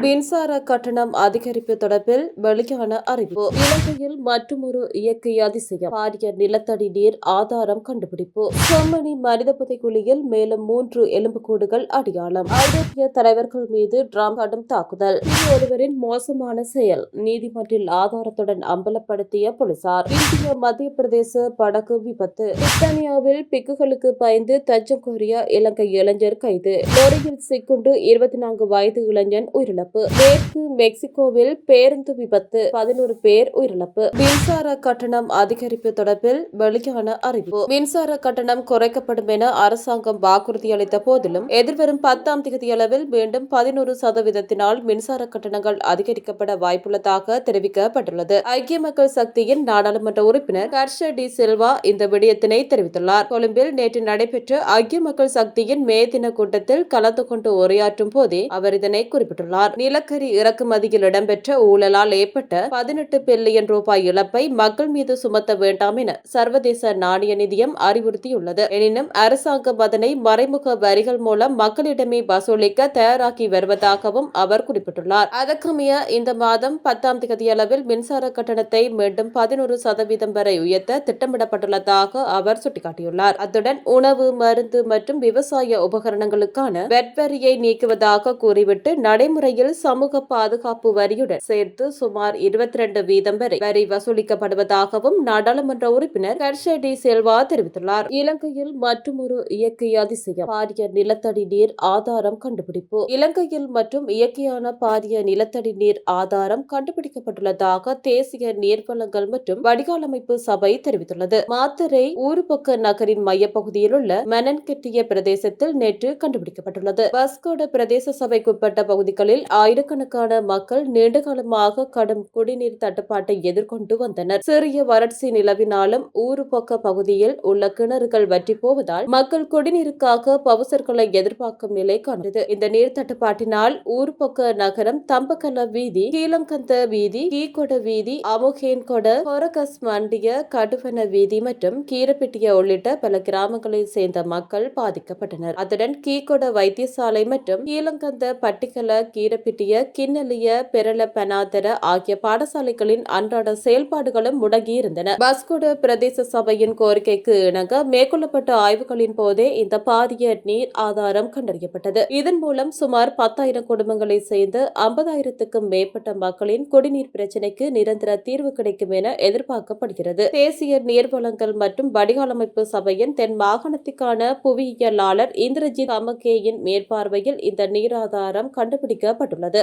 மின்சார கட்டணம் அதிகரிப்பு தொடர்பில் வெளியான அறிவிப்பு. இலங்கையில் மற்றுமொரு இயற்கை அதிசயம். பாரிய நிலத்தடி நீர் ஆதாரம் கண்டுபிடிப்பு. செம்மணி மனித புதைக்குழியில் மேலும் 3 எலும்புக்கூடுகள் அடையாளம். ஐரோப்பிய தலைவர்கள் மீது ட்ரம்ப் கடும் தாக்குதல். ஒருவரின் மோசமான செயல் நீதிமன்றில் ஆதாரத்துடன் அம்பலப்படுத்திய போலீசார். இந்திய மத்திய பிரதேச படகு விபத்து. பிரித்தானியாவில் பிக்குகளுக்கு பயந்து தஞ்சம் கோரிய இலங்கை இளைஞர் கைது. லோரியில் சிக்குண்டு 24 வயது இளைஞன் உயிரிழப்பு. மேற்கு மெக்சிகோவில் பேருந்து விபத்து 11 பேர் உயிரிழப்பு. மின்சார கட்டணம் அதிகரிப்பு தொடர்பில் வெளியான அறிவிப்பு. மின்சார கட்டணம் குறைக்கப்படும் என அரசாங்கம் வாக்குறுதி அளித்த போதிலும் எதிர்வரும் 10ஆம் தேதியளவில் மீண்டும் 11% மின்சார கட்டணங்கள் அதிகரிக்கப்பட வாய்ப்புள்ளதாக தெரிவிக்கப்பட்டுள்ளது. ஐக்கிய மக்கள் சக்தியின் நாடாளுமன்ற உறுப்பினர் ஹர்ஷ டி சில்வா இந்த விடயத்தினை தெரிவித்துள்ளார். கொழும்பில் நேற்று நடைபெற்ற ஐக்கிய மக்கள் சக்தியின் மே தின கூட்டத்தில் கலந்து கொண்டு உரையாற்றும் போதே அவர் இதனை குறிப்பிட்டுள்ளார். நிலக்கரி இறக்குமதியில் இடம்பெற்ற ஊழலால் ஏற்பட்ட 18 பில்லியன் ரூபாய் இழப்பை மக்கள் மீது சுமத்த வேண்டாம் என சர்வதேச நாணய நிதியம் அறிவுறுத்தியுள்ளது. எனினும் அரசாங்கம் அதனை மறைமுக வரிகள் மூலம் மக்களிடமே வசூலிக்க தயாராகி வருவதாகவும் அவர் குறிப்பிட்டுள்ளார். அதற்கமைய இந்த மாதம் 10ஆம் தேதியளவில் மின்சார கட்டணத்தை மீண்டும் 11% வரை உயர்த்த திட்டமிடப்பட்டுள்ளதாக அவர் சுட்டிக்காட்டியுள்ளார். அத்துடன் உணவு, மருந்து மற்றும் விவசாய உபகரணங்களுக்கான வெட் வரியை நீக்குவதாக கூறிவிட்டு நடைமுறையில் சமூக பாதுகாப்பு வரியுடன் சேர்த்து சுமார் 22% வரை வரி வசூலிக்கப்படுவதாகவும் நாடாளுமன்ற உறுப்பினர் ஹர்ஷ டி சில்வா தெரிவித்துள்ளார். இலங்கையில் மற்றுமொரு இயற்கை அதிசயம். பாரிய நிலத்தடி நீர் ஆதாரம் கண்டுபிடிப்பு. இலங்கையில் மற்றும் இயற்கையான பாரிய நிலத்தடி நீர் ஆதாரம் கண்டுபிடிக்கப்பட்டுள்ளதாக தேசிய நீர்வளங்கள் மற்றும் வடிகாலமைப்பு சபை தெரிவித்துள்ளது. மாத்தறை ஊருபொக்க நகரின் மையப்பகுதியில் உள்ள மனன்கெட்டிய பிரதேசத்தில் நேற்று கண்டுபிடிக்கப்பட்டுள்ளது. பஸ்கோட பிரதேச சபைக்குட்பட்ட பகுதிகளில் ஆயிரக்கணக்கான மக்கள் நீண்டகாலமாக கடும் குடிநீர் தட்டுப்பாட்டை எதிர்கொண்டு வந்தனர். சிறிய வறட்சி நிலவினாலும் ஊருபொக்க பகுதியில் உள்ள கிணறுகள் வற்றி போவதால் மக்கள் குடிநீருக்காக பவுசர்களை எதிர்பார்க்கும் நிலை காண்கிறது. இந்த நீர் தட்டுப்பாட்டினால் ஊருபொக்க நகரம் தம்பகல வீதி, கீழங்கந்த வீதி, கீகொட வீதி, அமுகேன்கொட, ஹொரகஸ் மண்டிய, கடுவன வீதி மற்றும் கீரப்பிட்டிய உள்ளிட்ட பல கிராமங்களைச் சேர்ந்த மக்கள் பாதிக்கப்பட்டனர். அத்துடன் கீகொட வைத்தியசாலை மற்றும் கீழங்கந்த பட்டிக்கல, கீரப்பிட்டிய, கிண்ணலிய, பெரல பெனாதர ஆகிய பாடசாலைகளின் அன்றாட செயல்பாடுகளும் முடங்கியிருந்தன. பஸ்கோட பிரதேச சபையின் கோரிக்கைக்கு இணங்க மேற்கொள்ளப்பட்ட ஆய்வுகளின் போதே இந்த பாரிய நீர் ஆதாரம் கண்டறியப்பட்டது. இதன் மூலம் சுமார் 10,000 குடும்பங்களை சேர்ந்து 50,000க்கும் மேற்பட்ட மக்களின் குடிநீர் பிரச்சினைக்கு நிரந்தர தீர்வு கிடைக்கும் என எதிர்பார்க்கப்படுகிறது. தேசிய நீர்வளங்கள் மற்றும் வடிகாலமைப்பு சபையின் தென் மாகாணத்திற்கான புவியியலாளர் இந்திரஜித் கமகேயின் மேற்பார்வையில் இந்த நீராதாரம் கண்டுபிடிக்கப்பட்டுள்ளது.